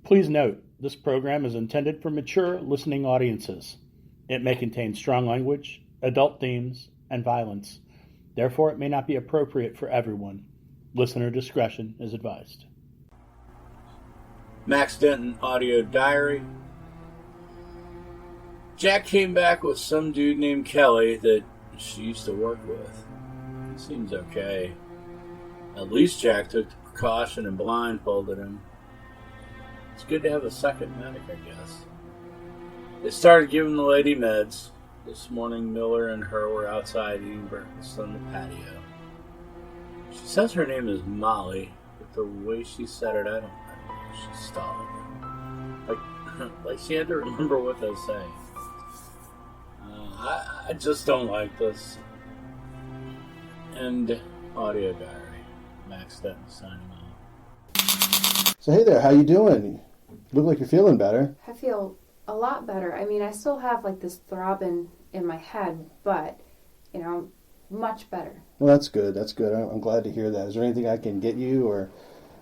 Please note, this program is intended for mature listening audiences. It may contain strong language, adult themes, and violence. Therefore, it may not be appropriate for everyone. Listener discretion is advised. Max Denton audio diary. Jack came back with some dude named Kelly that she used to work with. He seems okay. At least Jack took the precaution and blindfolded him. It's good to have a second medic, I guess. They started giving the lady meds. This morning, Miller and her were outside eating breakfast on the patio. She says her name is Molly, but the way she said it, I don't know. She stalled. Like she had to remember what they say. I just don't like this. End audio diary. Max Denton signing off. So hey there, how you doing? Look like you're feeling better. I feel a lot better. I mean, I still have like this throbbing in my head, but, much better. Well, that's good. That's good. I'm glad to hear that. Is there anything I can get you, or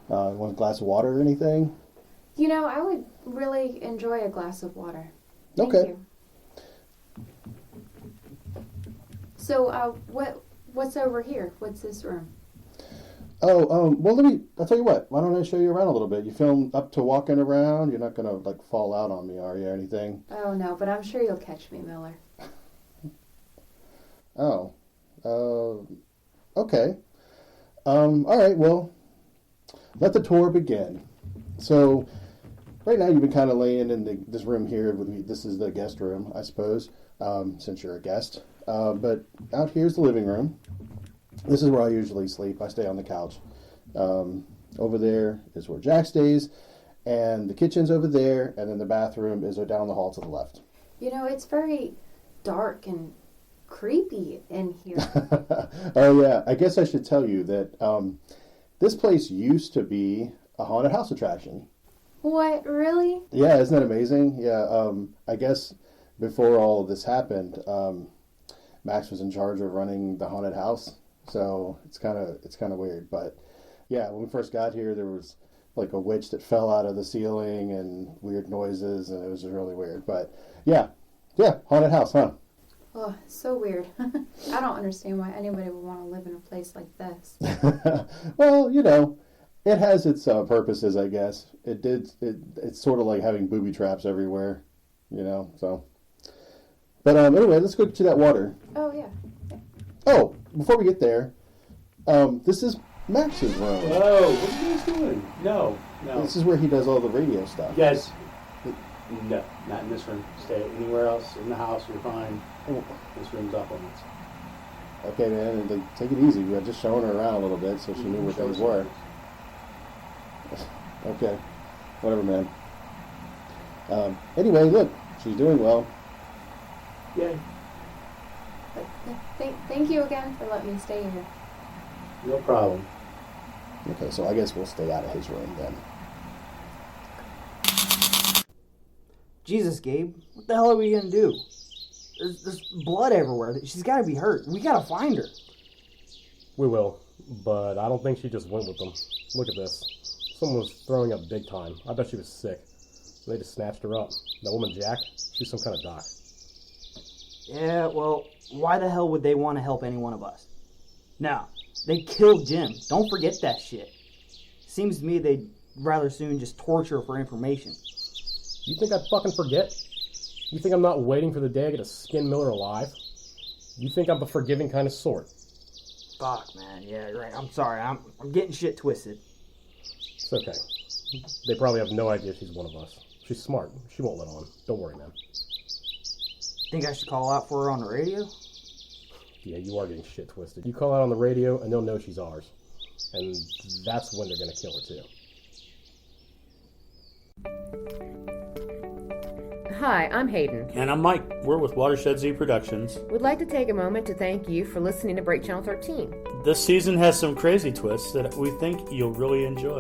want a glass of water or anything? I would really enjoy a glass of water. Thank Okay. you. So, what's over here? What's this room? Oh, well, I'll tell you what. Why don't I show you around a little bit? You feeling up to walking around? You're not going to, fall out on me, are you, or anything? Oh, no, but I'm sure you'll catch me, Miller. Oh. Okay. All right, well, let the tour begin. So, right now you've been kind of laying in this room here with me. This is the guest room, I suppose, since you're a guest. But out here's the living room. This is where I usually sleep. I stay on the couch. Over there is where Jack stays, and the kitchen's over there, and then the bathroom is down the hall to the left. It's very dark and creepy in here. Oh, yeah. I guess I should tell you that this place used to be a haunted house attraction. What, really? Yeah, isn't that amazing? Yeah, I guess before all of this happened, Max was in charge of running the haunted house. So it's kind of weird, but yeah, when we first got here, there was like a witch that fell out of the ceiling and weird noises, and it was really weird. But yeah, haunted house, huh? Oh, so weird. I don't understand why anybody would want to live in a place like this. Well, it has its purposes, I guess. It's sort of like having booby traps everywhere, So, but anyway, let's go to that water. Oh yeah. Oh, before we get there, this is Max's room. Whoa, what are you guys doing? No. This is where he does all the radio stuff. You guys, no, not in this room. Stay anywhere else in the house, you're fine. This room's off limits. Okay, man, and take it easy. We were just showing her around a little bit so she knew what things were. Okay, whatever, man. Anyway, look, she's doing well. Yay. Thank you again for letting me stay here. No problem. Okay, so I guess we'll stay out of his room then. Jesus, Gabe, what the hell are we gonna do? There's blood everywhere. She's gotta be hurt. We gotta find her. We will, but I don't think she just went with them. Look at this. Someone was throwing up big time. I bet she was sick. So they just snatched her up. That woman, Jack, she's some kind of doc. Yeah, well, why the hell would they want to help any one of us? Now, they killed Jim. Don't forget that shit. Seems to me they'd rather soon just torture her for information. You think I'd fucking forget? You think I'm not waiting for the day I get to skin Miller alive? You think I'm the forgiving kind of sort? Fuck, man. Yeah, you're right. I'm sorry. I'm getting shit twisted. It's okay. They probably have no idea she's one of us. She's smart. She won't let on. Don't worry, man. Think I should call out for her on the radio? Yeah, you are getting shit twisted. You call out on the radio, and they'll know she's ours. And that's when they're gonna kill her, too. Hi, I'm Hayden. And I'm Mike. We're with Watershed Z Productions. We'd like to take a moment to thank you for listening to Break Channel 13. This season has some crazy twists that we think you'll really enjoy.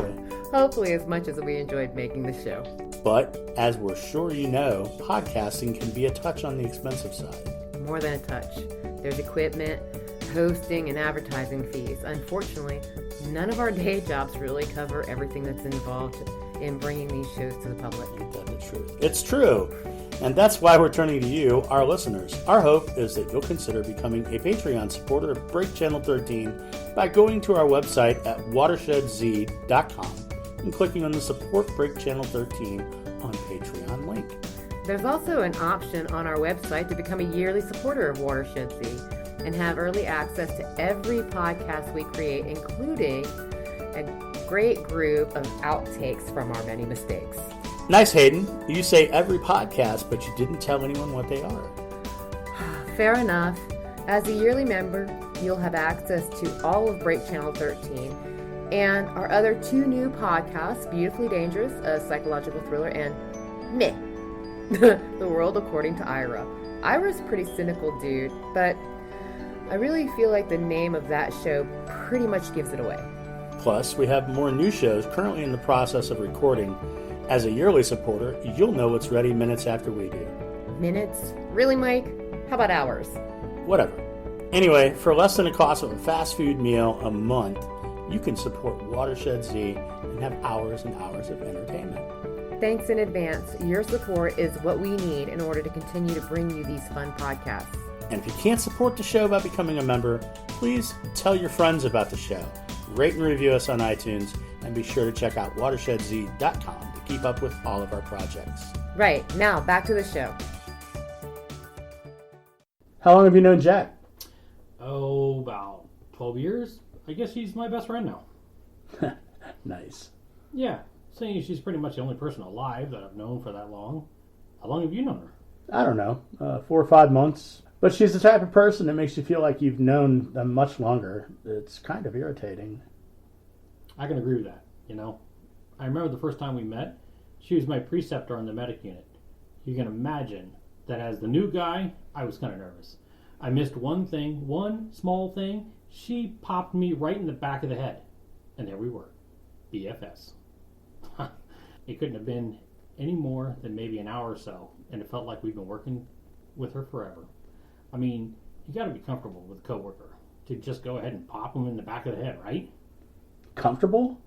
Hopefully as much as we enjoyed making the show. But, as we're sure you know, podcasting can be a touch on the expensive side. More than a touch. There's equipment, hosting, and advertising fees. Unfortunately, none of our day jobs really cover everything that's involved in bringing these shows to the public. Ain't that the truth? It's true. And that's why we're turning to you, our listeners. Our hope is that you'll consider becoming a Patreon supporter of Break Channel 13 by going to our website at watershedz.com and clicking on the Support Break Channel 13 on Patreon link. There's also an option on our website to become a yearly supporter of Watershed Z and have early access to every podcast we create, including a great group of outtakes from our many mistakes. Nice, Hayden. You say every podcast, but you didn't tell anyone what they are. Fair enough. As a yearly member, you'll have access to all of Break Channel 13 and our other 2 new podcasts, Beautifully Dangerous, a psychological thriller, and Meh, The World According to Ira. Ira's a pretty cynical dude, but I really feel like the name of that show pretty much gives it away. Plus, we have more new shows currently in the process of recording. As a yearly supporter, you'll know what's ready minutes after we do. Minutes? Really, Mike? How about hours? Whatever. Anyway, for less than the cost of a fast food meal a month, you can support Watershed Z and have hours and hours of entertainment. Thanks in advance. Your support is what we need in order to continue to bring you these fun podcasts. And if you can't support the show by becoming a member, please tell your friends about the show. Rate and review us on iTunes, and be sure to check out watershedz.com to keep up with all of our projects. Right, now back to the show. How long have you known Jack? Oh, about 12 years. I guess she's my best friend now. Nice. Yeah, saying she's pretty much the only person alive that I've known for that long. How long have you known her? I don't know, 4 or 5 months. But she's the type of person that makes you feel like you've known them much longer. It's kind of irritating. I can agree with that, you know. I remember the first time we met, she was my preceptor on the medic unit. You can imagine that as the new guy, I was kind of nervous. I missed one thing, one small thing. She popped me right in the back of the head. And there we were, BFS. It couldn't have been any more than maybe an hour or so, and it felt like we'd been working with her forever. I mean, you got to be comfortable with a coworker to just go ahead and pop them in the back of the head, right? Comfortable?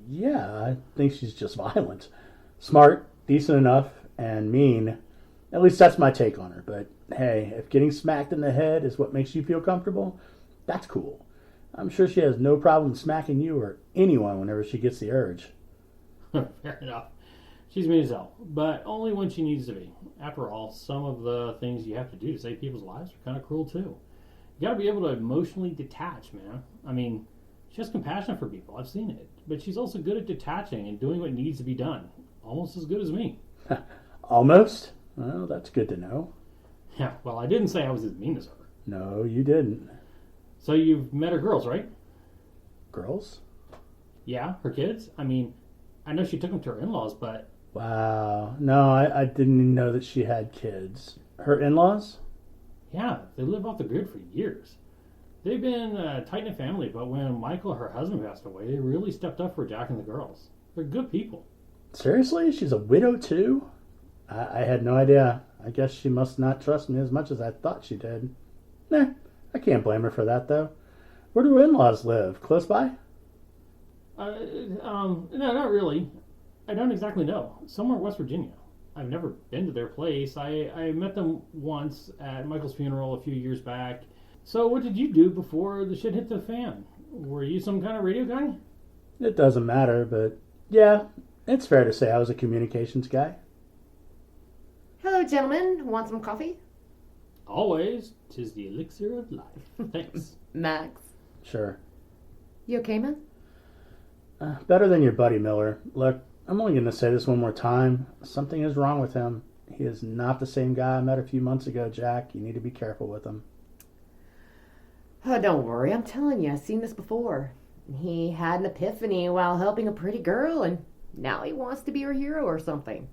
Yeah, I think she's just violent. Smart, decent enough, and mean. At least that's my take on her. But hey, if getting smacked in the head is what makes you feel comfortable, that's cool. I'm sure she has no problem smacking you or anyone whenever she gets the urge. Fair enough. She's mean as hell, but only when she needs to be. After all, some of the things you have to do to save people's lives are kind of cruel too. You got to be able to emotionally detach, man. I mean, she has compassion for people. I've seen it. But she's also good at detaching and doing what needs to be done. Almost as good as me. Almost? Well, that's good to know. Yeah, well, I didn't say I was as mean as her. No, you didn't. So you've met her girls, right? Girls? Yeah, her kids? I mean, I know she took them to her in-laws, but... Wow. No, I didn't even know that she had kids. Her in-laws? Yeah, they live off the grid for years. They've been a tight-knit family, but when Michael, her husband, passed away, they really stepped up for Jack and the girls. They're good people. Seriously? She's a widow too? I had no idea. I guess she must not trust me as much as I thought she did. Nah, I can't blame her for that though. Where do her in-laws live? Close by? No, not really. I don't exactly know. Somewhere in West Virginia. I've never been to their place. I met them once at Michael's funeral a few years back. So what did you do before the shit hit the fan? Were you some kind of radio guy? It doesn't matter, but yeah, it's fair to say I was a communications guy. Hello, gentlemen. Want some coffee? Always. 'Tis the elixir of life. Thanks. Max. Sure. You okay, man? Better than your buddy Miller. Look, I'm only going to say this one more time. Something is wrong with him. He is not the same guy I met a few months ago, Jack. You need to be careful with him. Oh, don't worry. I'm telling you, I've seen this before. He had an epiphany while helping a pretty girl, and now he wants to be her hero or something.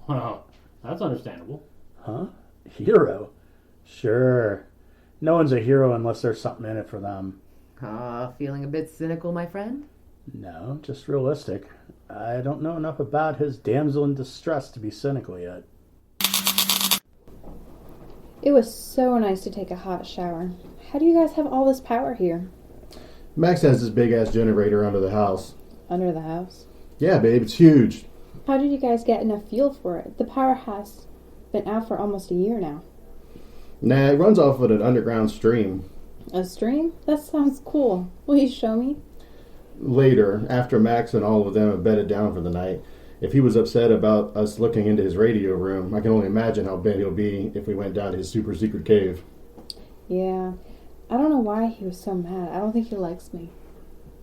Well, that's understandable. Huh? Hero? Sure. No one's a hero unless there's something in it for them. Feeling a bit cynical, my friend? No, just realistic. I don't know enough about his damsel in distress to be cynical yet. It was so nice to take a hot shower. How do you guys have all this power here? Max has this big-ass generator under the house. Under the house? Yeah, babe, it's huge. How did you guys get enough fuel for it? The power has been out for almost a year now. Nah, it runs off of an underground stream. A stream? That sounds cool. Will you show me? Later, after Max and all of them have bedded down for the night, if he was upset about us looking into his radio room, I can only imagine how bad he'll be if we went down to his super secret cave. Yeah. I don't know why he was so mad. I don't think he likes me.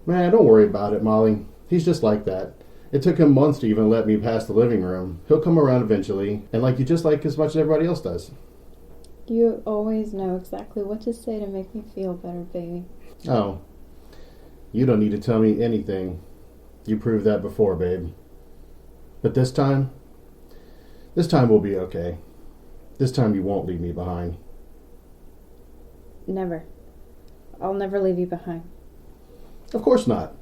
Man, don't worry about it, Molly. He's just like that. It took him months to even let me pass the living room. He'll come around eventually, and like you just like as much as everybody else does. You always know exactly what to say to make me feel better, baby. Oh. You don't need to tell me anything. You proved that before, babe. But this time we'll be okay. This time you won't leave me behind. Never. I'll never leave you behind. Of course not.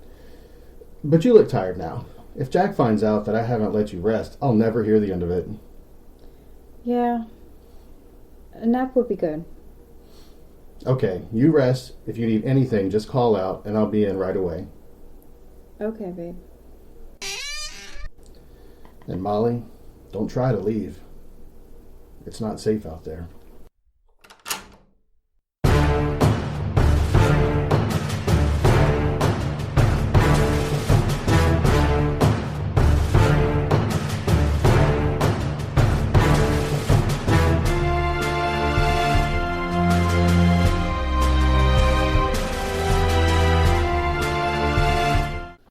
But you look tired now. If Jack finds out that I haven't let you rest, I'll never hear the end of it. Yeah. A nap would be good. Okay, you rest. If you need anything, just call out and I'll be in right away. Okay, babe. And Molly, don't try to leave. It's not safe out there.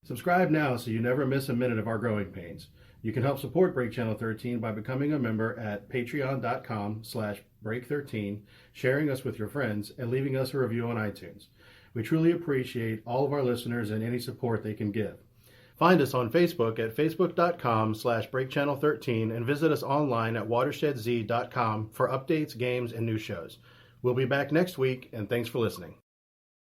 Subscribe now so you never miss a minute of our growing pains. You can help support Break Channel 13 by becoming a member at patreon.com/break13, sharing us with your friends, and leaving us a review on iTunes. We truly appreciate all of our listeners and any support they can give. Find us on Facebook at facebook.com/breakchannel13 and visit us online at watershedz.com for updates, games, and new shows. We'll be back next week, and thanks for listening.